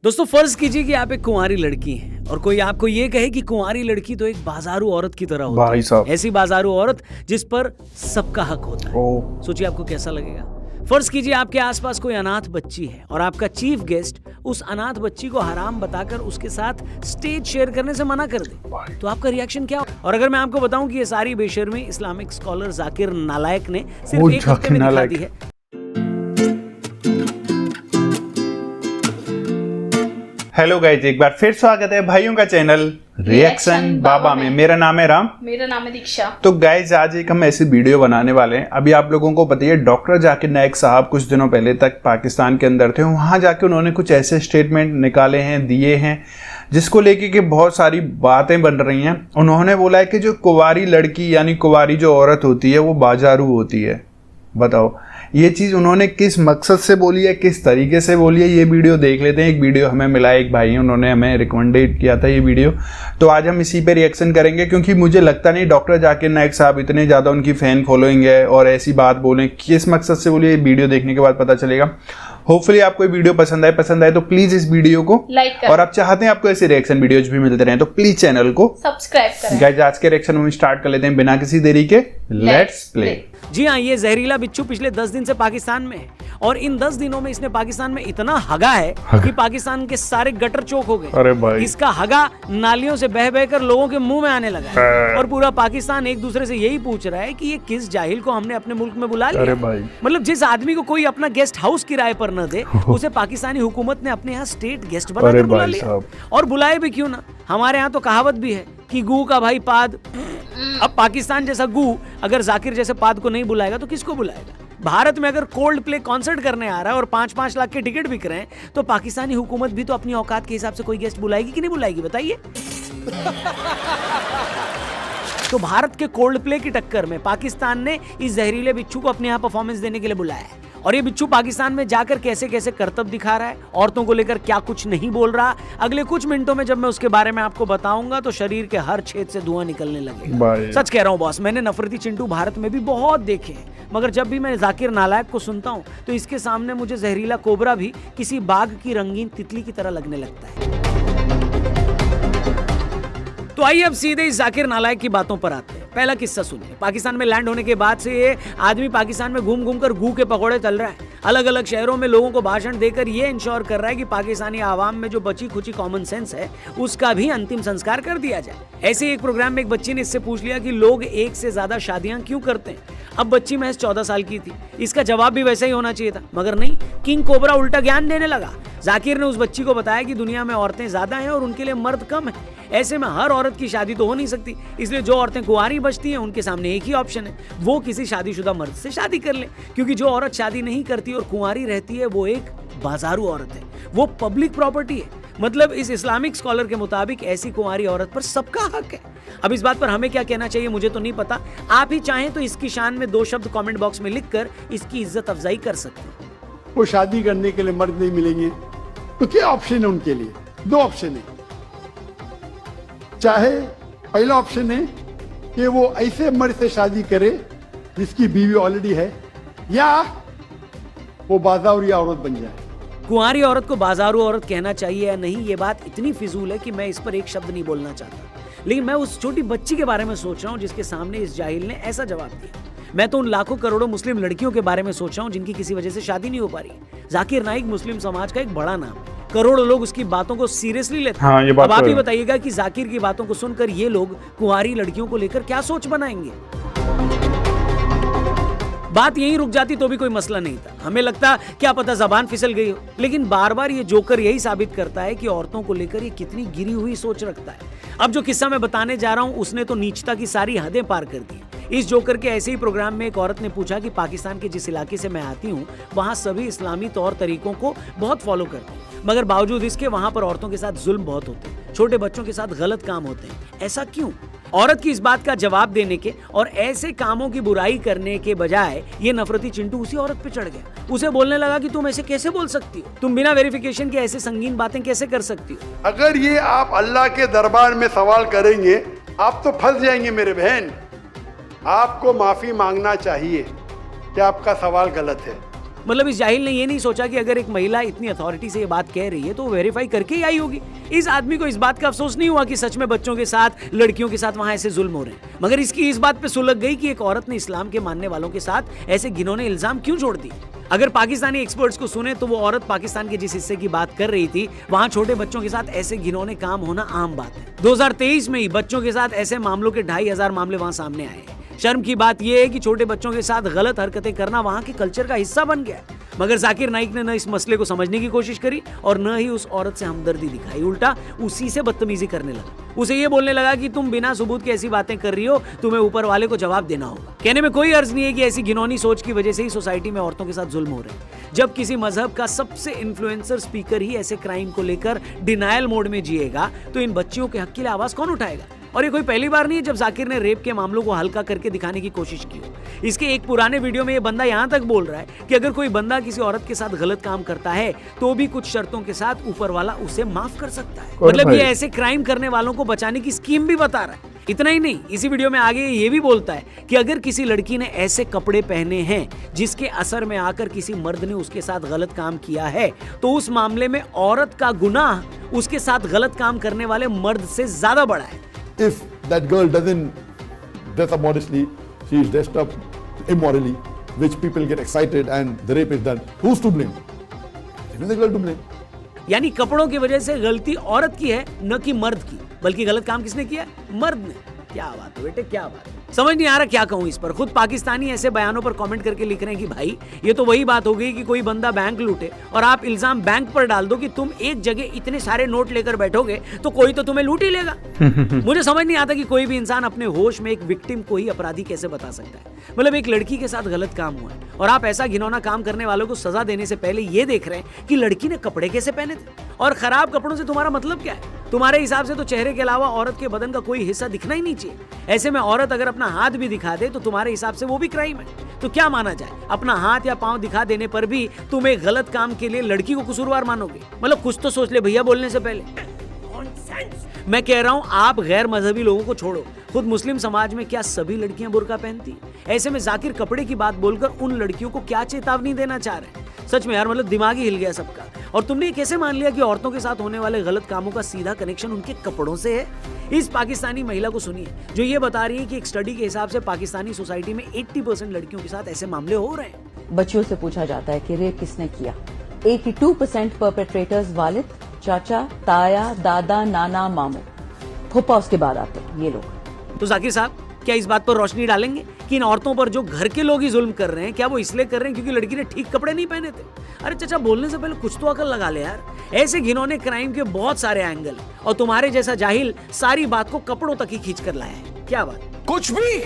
दोस्तों फर्ज कीजिए कि आप एक कुंवारी लड़की हैं और कोई आपको ये कहे कि कुंवारी लड़की तो एक बाजारू औरत की तरह होती भाई साहब। है, ऐसी बाजारू औरत जिस पर सबका हक होता है। सोचिए आपको कैसा लगेगा। फर्ज कीजिए आपके आसपास कोई अनाथ बच्ची है और आपका चीफ गेस्ट उस अनाथ बच्ची को हराम बताकर उसके साथ स्टेज शेयर करने से मना कर दे, तो आपका रिएक्शन क्या हो? और अगर मैं आपको बताऊं कि ये सारी बेशर्मी इस्लामिक स्कॉलर जाकिर नालायक ने सिर्फ एक हफ्ते में दिखा दी है। हेलो गाइज, एक बार फिर स्वागत है भाइयों का चैनल रिएक्शन बाबा में। मेरा नाम है राम, मेरा नाम है दीक्षा। तो गाइज आज एक हम ऐसी वीडियो बनाने वाले हैं। अभी आप लोगों को पता है डॉक्टर जाकिर नाइक साहब कुछ दिनों पहले तक पाकिस्तान के अंदर थे। वहां जाके उन्होंने कुछ ऐसे स्टेटमेंट निकाले हैं, दिए हैं, जिसको लेके कि बहुत सारी बातें बन रही हैं। उन्होंने बोला है कि जो कुंवारी लड़की यानी कुंवारी जो औरत होती है वो बाजारू होती है। बताओ ये चीज़ उन्होंने किस मकसद से बोली है, किस तरीके से बोली है, ये वीडियो देख लेते हैं। एक वीडियो हमें मिला है, एक भाई हैं, उन्होंने हमें रिकमेंडेड किया था ये वीडियो, तो आज हम इसी पे रिएक्शन करेंगे। क्योंकि मुझे लगता नहीं डॉक्टर जाकिर नाइक साहब इतने ज़्यादा उनकी फ़ैन फॉलोइंग है और ऐसी बात बोलें, किस मकसद से बोली, ये वीडियो देखने के बाद पता चलेगा। होपफुली आपको ये वीडियो पसंद आए तो प्लीज़ इस वीडियो को लाइक करें और आप चाहते हैं आपको ऐसे रिएक्शन वीडियोज भी मिलते रहे तो प्लीज़ चैनल को सब्सक्राइब करें। गाइस आज के रिएक्शन हम स्टार्ट कर लेते हैं बिना किसी देरी के। Let's play. जी हाँ, ये जहरीला बिच्छू पिछले 10 दिन से पाकिस्तान में है और इन 10 दिनों में इसने पाकिस्तान में इतना हगा है कि पाकिस्तान के सारे गटर चौक हो गए। अरे भाई, इसका हगा नालियों से बह बहकर लोगों के मुंह में आने लगा है और पूरा पाकिस्तान एक दूसरे से यही पूछ रहा है कि ये किस जाहिल को हमने अपने मुल्क में बुला लिया। अरे भाई, मतलब जिस आदमी को कोई अपना गेस्ट हाउस किराए पर न दे उसे पाकिस्तानी हुकूमत ने अपने यहाँ स्टेट गेस्ट बनाकर बुला लिया। और बुलाए भी क्यों ना, हमारे यहाँ तो कहावत भी है कि गू का भाई पाद। अब पाकिस्तान जैसा गू अगर जाकिर जैसे पाद को नहीं बुलाएगा तो किसको बुलाएगा? भारत में अगर कोल्ड प्ले कॉन्सर्ट करने आ रहा है और 5-5 लाख के टिकट बिक रहे हैं तो पाकिस्तानी हुकूमत भी तो अपनी औकात के हिसाब से कोई गेस्ट बुलाएगी कि नहीं बुलाएगी, बताइए। तो भारत के कोल्ड प्ले की टक्कर में पाकिस्तान ने इस जहरीले बिच्छू को अपने यहाँ परफॉर्मेंस देने के लिए बुलाया है। और ये बिच्छू पाकिस्तान में जाकर कैसे कैसे करतब दिखा रहा है, औरतों को लेकर क्या कुछ नहीं बोल रहा, अगले कुछ मिनटों में जब मैं उसके बारे में आपको बताऊंगा तो शरीर के हर छेद से धुआं निकलने लगेगा। सच कह रहा हूँ बॉस, मैंने नफरती चिंटू भारत में भी बहुत देखे हैं, मगर जब भी मैं जाकिर नालायक को सुनता हूँ तो इसके सामने मुझे जहरीला कोबरा भी किसी बाघ की रंगीन तितली की तरह लगने लगता है। तो आइए अब सीधे इस जाकिर नालायक की बातों पर आते हैं। पहला किस्सा सुनिए। पाकिस्तान में लैंड होने के बाद से ये आदमी पाकिस्तान में घूम घूम कर गू के पकौड़े तल रहा है। अलग अलग शहरों में लोगों को भाषण देकर ये इंश्योर कर रहा है कि पाकिस्तानी आवाम में जो बची खुची कॉमन सेंस है उसका भी अंतिम संस्कार कर दिया जाए। ऐसे एक प्रोग्राम में एक बच्ची ने इससे पूछ लिया कि लोग एक से ज्यादा शादियां क्यों करते हैं। अब बच्ची महज 14 साल की थी। इसका जवाब भी वैसा ही होना चाहिए था, मगर नहीं, किंग कोबरा उल्टा ज्ञान देने लगा। जाकिर ने उस बच्ची को बताया कि दुनिया में औरतें ज्यादा हैं और उनके लिए मर्द कम है। ऐसे में हर औरत की शादी तो हो नहीं सकती, इसलिए जो औरतें कुंवारी बचती हैं उनके सामने एक ही ऑप्शन है, वो किसी शादीशुदा मर्द से शादी कर ले। क्योंकि जो औरत शादी नहीं करती और कुंवारी रहती है वो एक बाजारू औरत है, वो पब्लिक प्रॉपर्टी है। मतलब इस इस्लामिक स्कॉलर के मुताबिक ऐसी कुंवारी औरत पर सबका हक है। अब इस बात पर हमें क्या कहना चाहिए मुझे तो नहीं पता, आप ही चाहें तो इसकी शान में 2 शब्द कमेंट बॉक्स में लिखकर इसकी इज्जत अफजाई कर सकते हैं। वो शादी करने के लिए मर्द नहीं मिलेंगे तो क्या ऑप्शन है उनके लिए? 2 ऑप्शन है। चाहे पहला ऑप्शन है कि वो ऐसे मर्द से शादी करे जिसकी बीवी ऑलरेडी है, या वो बाजारू औरत बन जाए। कुंवारी औरत को बाजारू औरत कहना चाहिए या नहीं, ये बात इतनी फिजूल है कि मैं इस पर एक शब्द नहीं बोलना चाहता। लेकिन मैं उस छोटी बच्ची के बारे में सोच रहा हूँ जिसके सामने इस जाहिल ने ऐसा जवाब दिया। मैं तो उन लाखों करोड़ों मुस्लिम लड़कियों के बारे में सोच रहा हूँ जिनकी किसी वजह से शादी नहीं हो पा रही। जाकिर नाइक मुस्लिम समाज का एक बड़ा नाम है, करोड़ों लोग उसकी बातों को सीरियसली लेते हैं। हाँ, ये बात अब आप तो ही है। बताइएगा कि जाकिर की बातों को सुनकर ये लोग कुंवारी लड़कियों को लेकर क्या सोच बनाएंगे। बात यहीं रुक जाती तो भी कोई मसला नहीं था, हमें लगता क्या पता जबान फिसल गई हो। लेकिन बार बार ये जोकर यही साबित करता है कि औरतों को लेकर ये कितनी गिरी हुई सोच रखता है। अब जो किस्सा मैं बताने जा रहा हूं उसने तो नीचता की सारी हदें पार कर दी। इस जोकर के ऐसे ही प्रोग्राम में एक औरत ने पूछा कि पाकिस्तान के जिस इलाके से मैं आती हूँ वहाँ सभी इस्लामी तौर तरीकों को बहुत फॉलो करते हैं, मगर बावजूद इसके वहाँ पर औरतों के साथ जुल्म बहुत होते हैं, छोटे बच्चों के साथ गलत काम होते हैं। ऐसा क्यों? औरत की इस बात का जवाब देने के और ऐसे कामों की बुराई करने के बजाय ये नफरती चिंटू उसी औरत पे चढ़ गया। उसे बोलने लगा कि तुम ऐसे कैसे बोल सकती हो, तुम बिना वेरिफिकेशन के ऐसे संगीन बातें कैसे कर सकती हो। अगर ये आप अल्लाह के दरबार में सवाल करेंगे आप तो फंस जाएंगे मेरे बहन। आपको माफी मांगना चाहिए कि आपका सवाल गलत है। मतलब इस जाहिल ने ये नहीं सोचा कि अगर एक महिला इतनी अथॉरिटी से ये बात कह रही है तो वो वेरीफाई करके ही आई होगी। इस आदमी को इस बात का अफसोस नहीं हुआ कि सच में बच्चों के साथ, लड़कियों के साथ वहां ऐसे जुल्म हो रहे हैं, मगर इसकी इस बात पे सुलग गई कि एक औरत ने इस्लाम के मानने वालों के साथ ऐसे घिनौने इल्जाम क्यों जोड़ दिए। अगर पाकिस्तानी एक्सपर्ट्स को सुने तो वो औरत पाकिस्तान के जिस हिस्से की बात कर रही थी वहां छोटे बच्चों के साथ ऐसे घिनौने काम होना आम बात है। 2023 में ही बच्चों के साथ ऐसे मामलों के 2500 मामले वहां सामने आए हैं। शर्म की बात यह है कि छोटे बच्चों के साथ गलत हरकतें करना वहां के कल्चर का हिस्सा बन गया। मगर जाकिर नाइक ने न इस मसले को समझने की कोशिश करी और न ही उस औरत से हमदर्दी दिखाई, उल्टा उसी से बदतमीजी करने लगा। उसे ये बोलने लगा कि तुम बिना सबूत के ऐसी बातें कर रही हो, तुम्हें ऊपर वाले को जवाब देना होगा। कहने में कोई अर्ज नहीं है कि ऐसी घिनौनी सोच की वजह से ही सोसाइटी में औरतों के साथ जुल्म हो रहे हैं। जब किसी मजहब का सबसे इन्फ्लुएंसर स्पीकर ही ऐसे क्राइम को लेकर डिनायल मोड में जिएगा तो इन बच्चियों के हक के लिए आवाज कौन उठाएगा। और ये कोई पहली बार नहीं है जब जाकिर ने रेप के मामलों को हल्का करके दिखाने की कोशिश की हो। इसके एक पुराने वीडियो में ये बंदा यहां तक बोल रहा है कि अगर कोई बंदा किसी औरत के साथ गलत काम करता है तो भी कुछ शर्तों के साथ ऊपर वाला उसे माफ कर सकता है। मतलब ये ऐसे क्राइम करने वालों को बचाने की स्कीम भी बता रहा है। इतना ही नहीं, इसी वीडियो में आगे ये भी बोलता है कि अगर किसी लड़की ने ऐसे कपड़े पहने हैं जिसके असर में आकर किसी मर्द ने उसके साथ गलत काम किया है तो उस मामले में औरत का गुनाह उसके साथ गलत काम करने वाले मर्द से ज्यादा बड़ा है। If that girl doesn't dress up modestly, she is dressed up immorally, which people get excited and the rape is done. Who's to blame? It is the girl to blame. यानी कपड़ों की वजह से गलती औरत की है न कि मर्द की, बल्कि गलत काम किसने किया? मर्द ने। क्या बात है बेटे, क्या बात है। समझ नहीं आ रहा क्या कहूं इस पर। खुद पाकिस्तानी ऐसे बयानों पर कमेंट करके लिख रहे हैं कि भाई ये तो वही बात हो गई कि कोई बंदा बैंक लूटे और आप इल्जाम बैंक पर डाल दो कि तुम एक जगह इतने सारे नोट लेकर बैठोगे तो कोई तो तुम्हें लूट ही लेगा। मुझे समझ नहीं आता कि कोई भी इंसान अपने होश में एक विक्टिम को ही अपराधी कैसे बता सकता है। मतलब एक लड़की के साथ गलत काम हुआ है और आप ऐसा घिनौना काम करने वालों को सजा देने से पहले ये देख रहे हैं कि लड़की ने कपड़े कैसे पहने थे। और खराब कपड़ों से तुम्हारा मतलब क्या है? तुम्हारे हिसाब से तो चेहरे के अलावा औरत के बदन का कोई हिस्सा दिखना ही नहीं चाहिए। ऐसे में औरत अगर अपना हाथ भी दिखा दे तो तुम्हारे हिसाब से वो भी क्राइम है। तो क्या माना जाए, अपना हाथ या पांव दिखा देने पर भी तुम एक गलत काम के लिए लड़की को कसूरवार मानोगे? मतलब कुछ तो सोच ले भैया बोलने से पहले। मैं कह रहा हूं आप गैर मजहबी लोगों को छोड़ो, खुद मुस्लिम समाज में क्या सभी लड़कियां बुर्का पहनती? ऐसे में जाकिर कपड़े की बात बोलकर उन लड़कियों को क्या चेतावनी देना चाह रहे हैं? सच में यार, मतलब दिमाग ही हिल गया सबका। और तुमने ये कैसे मान लिया कि औरतों के साथ होने वाले गलत कामों का सीधा कनेक्शन उनके कपड़ों से है? इस पाकिस्तानी महिला को सुनिए जो ये बता रही है कि एक स्टडी के हिसाब से पाकिस्तानी सोसाइटी में 80% लड़कियों के साथ ऐसे मामले हो रहे हैं। बच्चियों से पूछा जाता है कि रेप किसने किया। 82% परपेट्रेटर्स वालिद, चाचा, ताया, दादा, नाना, मामू, फूफा उसके बाद आते हैं ये लोग। तो जाकिर साहब क्या इस बात पर रोशनी डालेंगे कि इन औरतों पर जो घर के लोग ही जुल्म कर रहे हैं क्या वो इसलिए कर रहे हैं क्योंकि लड़की ने ठीक कपड़े नहीं पहने थे? अरे चाचा, बोलने से पहले कुछ तो अकल लगा ले यार। ऐसे घिनौने क्राइम के बहुत सारे एंगल और तुम्हारे जैसा जाहिल सारी बात को कपड़ों तक ही खींच कर लाया है। क्या बात? कुछ भी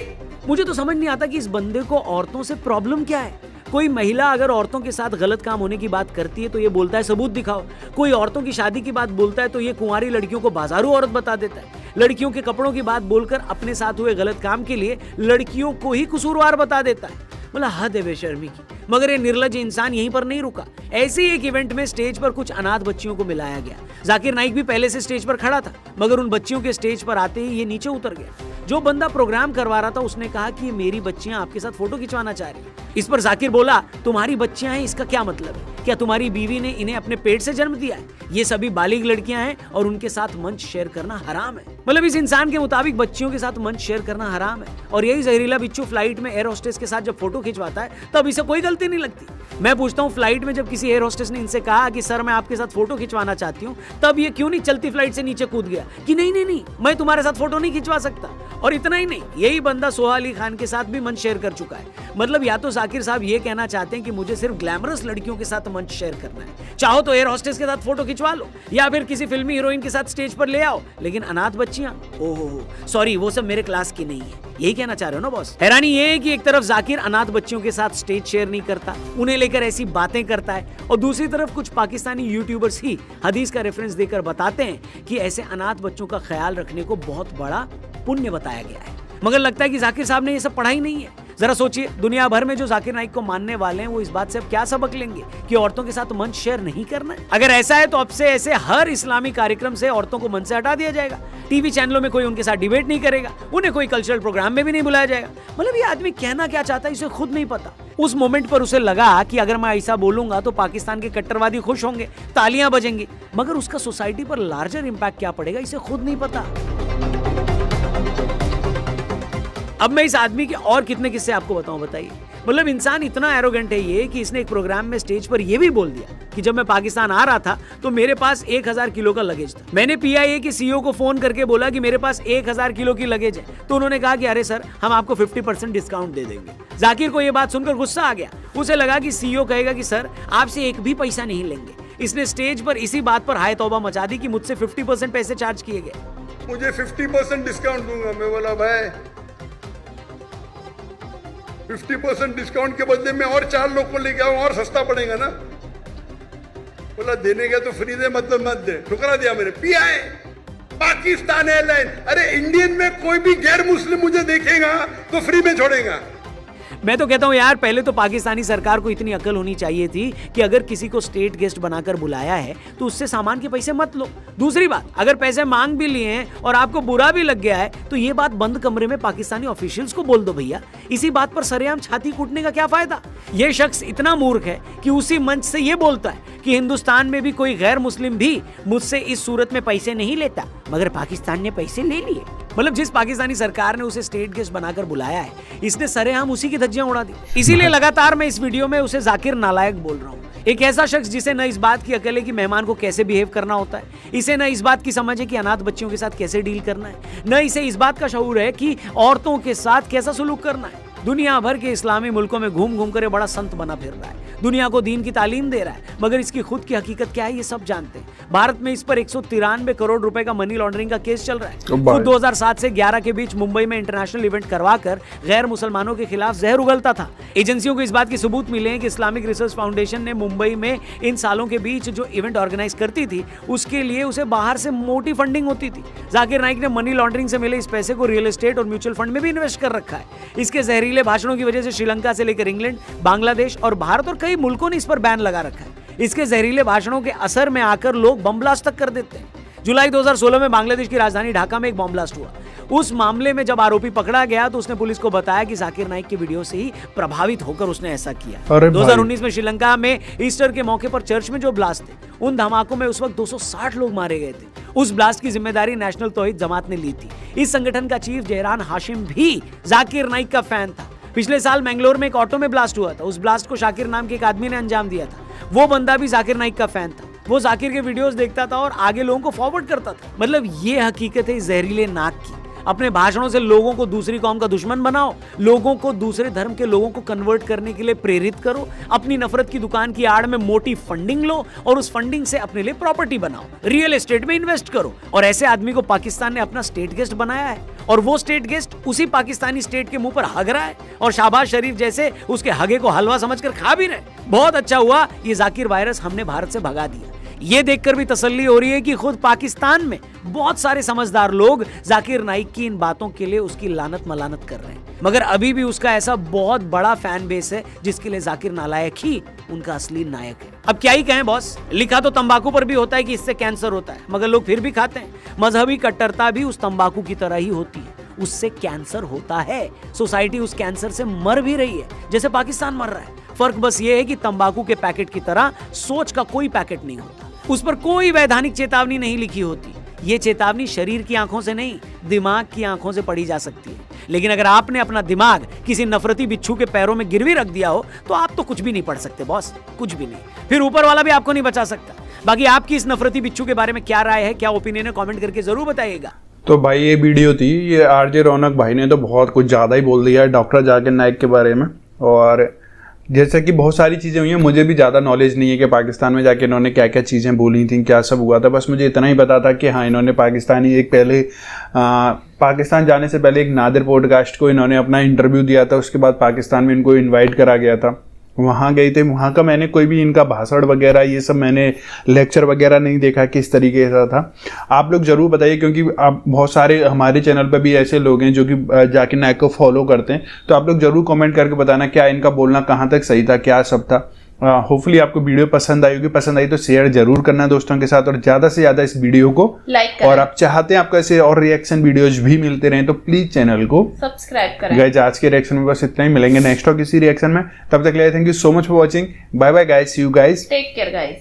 मुझे तो समझ नहीं आता कि इस बंदे को औरतों से प्रॉब्लम क्या है। कोई महिला अगर औरतों के साथ गलत काम होने की बात करती है तो ये बोलता है सबूत दिखाओ। कोई औरतों की शादी की बात बोलता है तो ये कुंवारी लड़कियों को बाजारू औरत बता देता है। लड़कियों के कपड़ों की बात बोलकर अपने साथ हुए गलत काम के लिए लड़कियों को ही कसूरवार बता देता है। मतलब हद है बेशर्मी की। मगर ये निर्लज इंसान यहीं पर नहीं रुका। ऐसे ही एक इवेंट में स्टेज पर कुछ अनाथ बच्चियों को मिलाया गया। जाकिर नाइक भी पहले से स्टेज पर खड़ा था, मगर उन बच्चियों के स्टेज पर आते ही ये नीचे उतर गया। जो बंदा प्रोग्राम करवा रहा था उसने कहा कि ये मेरी बच्चियां आपके साथ फोटो खिंचवाना चाह रही है। इस पर जाकिर बोला, तुम्हारी बच्चियां हैं इसका क्या मतलब है? क्या तुम्हारी बीवी ने इन्हें अपने पेट से जन्म दिया है? ये सभी बालिग लड़कियां हैं और उनके साथ मंच शेयर करना हराम है। मतलब इस इंसान के मुताबिक बच्चियों के साथ मंच शेयर करना हराम है। और यही जहरीला बिच्छू फ्लाइट में एयर होस्टेस के साथ जब फोटो खिंचवाता है तब इसे कोई गलती नहीं लगती। मैं पूछता हूँ, फ्लाइट में जब किसी एयर होस्टेस ने इनसे कहा कि सर मैं आपके साथ फोटो खिंचवाना चाहती हूँ, तब ये क्यों नहीं चलती फ्लाइट से नीचे कूद गया कि नहीं मैं तुम्हारे साथ फोटो नहीं खिंचवा सकता? और इतना ही नहीं, यही बंदा सोहा अली खान के साथ भी मंच शेयर कर चुका है। मतलब या तो जाकिर साहब ये कहना चाहते हैं कि मुझे सिर्फ ग्लैमरस लड़कियों के साथ मंच शेयर करना है, चाहो तो एयर होस्टेस के साथ फोटो खिंचवा लो या फिर किसी फिल्मी हीरोइन के साथ स्टेज पर ले आओ, लेकिन अनाथ बच्चियां, ओहो सॉरी वो सब मेरे क्लास की नहीं है। यही कहना चाह रहे हो ना बॉस? हैरानी ये है कि एक तरफ जाकिर अनाथ बच्चियों के साथ स्टेज शेयर नहीं करता, उन्हें लेकर ऐसी बातें करता है, और दूसरी तरफ कुछ पाकिस्तानी यूट्यूबर्स ही हदीस का रेफरेंस देकर बताते हैं कि ऐसे अनाथ बच्चों का ख्याल रखने को बहुत बड़ा पुण्य बताया गया है। मगर लगता है कि जाकिर साहब ने ये सब पढ़ा ही नहीं है। जरा सोचिए, दुनिया भर में जो जाकिर नाइक को मानने वाले हैं वो इस बात से अब क्या सबक लेंगे कि औरतों के साथ मंच शेयर नहीं करना है? अगर ऐसा है तो अब से ऐसे हर इस्लामी कार्यक्रम से औरतों को मंच से हटा दिया जाएगा। टीवी चैनलों में कोई उनके साथ डिबेट नहीं करेगा, उन्हें कोई कल्चरल प्रोग्राम में भी नहीं बुलाया जाएगा। मतलब ये आदमी कहना क्या चाहता है इसे खुद नहीं पता। उस मोमेंट पर उसे लगा कि अगर मैं ऐसा बोलूंगा तो पाकिस्तान के कट्टरवादी खुश होंगे, तालियां बजेंगी, मगर उसका सोसाइटी पर लार्जर इंपैक्ट क्या पड़ेगा इसे खुद नहीं पता। अब मैं इस आदमी के और कितने किस्से आपको बताऊं, बताइए। मतलब इंसान इतना एरोगेंट है ये कि इसने एक प्रोग्राम में स्टेज पर ये भी बोल दिया कि जब मैं पाकिस्तान आ रहा था तो मेरे पास 1000 किलो का लगेज था। मैंने पीआईए के सीईओ को फोन करके बोला कि मेरे पास 1000 किलो की लगेज है, तो उन्होंने कहा कि अरे सर हम आपको 50% डिस्काउंट दे देंगे। जाकिर को यह बात सुनकर गुस्सा आ गया। उसे लगा कि सीईओ कहेगा कि सर आपसे एक भी पैसा नहीं लेंगे। इसने स्टेज पर इसी बात पर हाय तौबा मचा दी कि मुझसे 50% पैसे चार्ज किए गए। मुझे 50% डिस्काउंट दूंगा। मैं बोला भाई 50% डिस्काउंट के बदले में और 4 लोग को लेके आऊं और सस्ता पड़ेगा ना। बोला देने का तो फ्री दे, मतलब मत दे। ठुकरा दिया मैंने। पीआई पाकिस्तान एयरलाइन, अरे इंडियन में कोई भी गैर मुस्लिम मुझे देखेगा तो फ्री में छोड़ेगा। मैं तो कहता हूं यार, पहले तो पाकिस्तानी सरकार को इतनी अकल होनी चाहिए थी कि अगर किसी को स्टेट गेस्ट बनाकर बुलाया है तो उससे सामान के पैसे मत लो। दूसरी बात, अगर पैसे मांग भी लिए हैं और आपको बुरा भी लग गया है तो ये बात बंद कमरे में पाकिस्तानी ऑफिशियल्स को बोल दो भैया। इसी बात पर सरेआम छाती कूटने का क्या फायदा। ये शख्स इतना मूर्ख है कि उसी मंच से ये बोलता है कि हिंदुस्तान में भी कोई गैर मुस्लिम भी मुझसे इस सूरत में पैसे नहीं लेता, मगर पाकिस्तान ने पैसे ले लिए। मतलब जिस पाकिस्तानी सरकार ने उसे स्टेट गेस्ट बनाकर बुलाया है, इसने सरेआम उसी की धज्जियां उड़ा दी। इसीलिए लगातार मैं इस वीडियो में उसे जाकिर नालायक बोल रहा हूँ। एक ऐसा शख्स जिसे न इस बात की अकल है कि मेहमान को कैसे बिहेव करना होता है, इसे न इस बात की समझ है कि अनाथ बच्चियों के साथ कैसे डील करना है, न इसे इस बात का शऊर है कि औरतों के साथ कैसा सलूक करना है। दुनिया भर के इस्लामी मुल्कों में घूम घूम कर बड़ा संत बना फिर रहा है, दुनिया को दीन की तालीम दे रहा है, मगर इसकी खुद की हकीकत क्या है ये सब जानते हैं। भारत में इस पर 193 करोड़ रुपए का मनी लॉन्ड्रिंग का केस चल रहा है। खुद 2007 से 11 के बीच मुंबई में इंटरनेशनल इवेंट करवाकर गैर मुसलमानों के खिलाफ जहर उगलता था। एजेंसियों को इस बात के सबूत मिले हैं कि इस्लामिक रिसर्च फाउंडेशन ने मुंबई में इन सालों के बीच जो इवेंट ऑर्गेनाइज करती थी उसके लिए उसे बाहर से मोटी फंडिंग होती थी। जाकिर नाइक ने मनी लॉन्ड्रिंग से मिले इस पैसे को रियल एस्टेट और म्यूचुअल फंड में भी इन्वेस्ट कर रखा है। इसके जहरीले भाषणों की वजह से श्रीलंका से लेकर इंग्लैंड, बांग्लादेश और भारत और कई मुल्कों ने इस पर बैन लगा रखा है। इसके जहरीले भाषणों के असर में आकर लोग बम ब्लास्ट तक कर देते हैं। जुलाई 2016 में बांग्लादेश की राजधानी ढाका में एक बम ब्लास्ट हुआ। उस मामले में जब आरोपी पकड़ा गया तो उसने पुलिस को बताया कि जाकिर नाइक की वीडियो से ही प्रभावित होकर उसने ऐसा किया। 2019 में श्रीलंका में ईस्टर के मौके पर चर्च में जो ब्लास्ट थे, उन धमाकों में उस वक्त 260 लोग मारे गए थे। उस ब्लास्ट की जिम्मेदारी नेशनल तौहीद जमात ने ली थी। इस संगठन का चीफ जहरान हाशिम भी जाकिर नाइक का फैन था। पिछले साल मैंगलोर में एक ऑटो में ब्लास्ट हुआ था। उस ब्लास्ट को शाकिर नाम के एक आदमी ने अंजाम दिया था। वो बंदा भी जाकिर नाइक का फैन था। वो जाकिर के वीडियोस देखता था और आगे लोगों को फॉरवर्ड करता था। मतलब ये हकीकत है जहरीले नाक की। अपने भाषणों से लोगों को दूसरी कौम का दुश्मन बनाओ, लोगों को दूसरे धर्म के लोगों को कन्वर्ट करने के लिए प्रेरित करो, अपनी नफरत की दुकान की आड़ में मोटी फंडिंग लो और उस फंडिंग से अपने लिए प्रॉपर्टी बनाओ, रियल एस्टेट में इन्वेस्ट करो। और ऐसे आदमी को पाकिस्तान ने अपना स्टेट गेस्ट बनाया है और वो स्टेट गेस्ट उसी पाकिस्तानी स्टेट के मुंह पर हग रहा है और शहबाज शरीफ जैसे उसके हगे को हलवा समझकर खा भी रहे। बहुत अच्छा हुआ ये जाकिर वायरस हमने भारत से भगा दिया। ये देखकर भी तसल्ली हो रही है कि खुद पाकिस्तान में बहुत सारे समझदार लोग जाकिर नाइक की इन बातों के लिए उसकी लानत मलानत कर रहे हैं, मगर अभी भी उसका ऐसा बहुत बड़ा फैन बेस है जिसके लिए जाकिर नालायक ही उनका असली नायक है। अब क्या ही कहें बॉस, लिखा तो तंबाकू पर भी होता है कि इससे कैंसर होता है, मगर लोग फिर भी खाते हैं। मजहबी कट्टरता भी उस तंबाकू की तरह ही होती है, उससे कैंसर होता है। सोसाइटी उस कैंसर से मर भी रही है जैसे पाकिस्तान मर रहा है। फर्क बस ये है कि तंबाकू के पैकेट की तरह सोच का कोई पैकेट नहीं होता, उस पर कोई वैधानिक चेतावनी नहीं लिखी होती। ये चेतावनी शरीर की आंखों से नहीं, दिमाग की आंखों से पढ़ी जा सकती है। लेकिन अगर आपने अपना दिमाग किसी नफरती बिच्छू के पैरों में गिरवी रख दिया हो तो आप तो कुछ भी नहीं पढ़ सकते बॉस, कुछ भी नहीं। फिर ऊपर वाला भी आपको नहीं बचा सकता। बाकी आपकी इस नफरती बिच्छू के बारे में क्या राय है, क्या ओपिनियन है, कमेंट करके जरूर बताइएगा। तो भाई ये वीडियो थी, ये आरजे रौनक भाई ने तो बहुत कुछ ज़्यादा ही बोल दिया है डॉक्टर जाकिर नाइक के बारे में। और जैसे कि बहुत सारी चीज़ें हुई हैं, मुझे भी ज़्यादा नॉलेज नहीं है कि पाकिस्तान में जाके इन्होंने क्या क्या चीज़ें बोली थी, क्या सब हुआ था। बस मुझे इतना ही पता था कि हाँ, इन्होंने पाकिस्तानी एक पहले पाकिस्तान जाने से पहले एक नादिर पॉडकास्ट को इन्होंने अपना इंटरव्यू दिया था। उसके बाद पाकिस्तान में इनको इन्वाइट करा गया था, वहाँ गए थे। वहाँ का मैंने कोई भी इनका भाषण वगैरह ये सब मैंने लेक्चर वगैरह नहीं देखा किस तरीके का था। आप लोग ज़रूर बताइए, क्योंकि आप बहुत सारे हमारे चैनल पर भी ऐसे लोग हैं जो कि जाकिर नाइक को फॉलो करते हैं। तो आप लोग ज़रूर कमेंट करके बताना क्या इनका बोलना कहाँ तक सही था, क्या सब था। होपफुली आपको वीडियो पसंद आई होगी, पसंद आई तो शेयर जरूर करना दोस्तों के साथ और ज़्यादा से ज़्यादा इस वीडियो को लाइक करें और आप चाहते हैं आपको ऐसे और रिएक्शन वीडियोज भी मिलते रहें तो प्लीज चैनल को सब्सक्राइब करें। गाइस आज के रिएक्शन में बस इतना ही, मिलेंगे नेक्स्ट और किसी रिएक्शन में, तब तक के लिए thank you so much for watching, bye bye guys, see you guys, take care guys.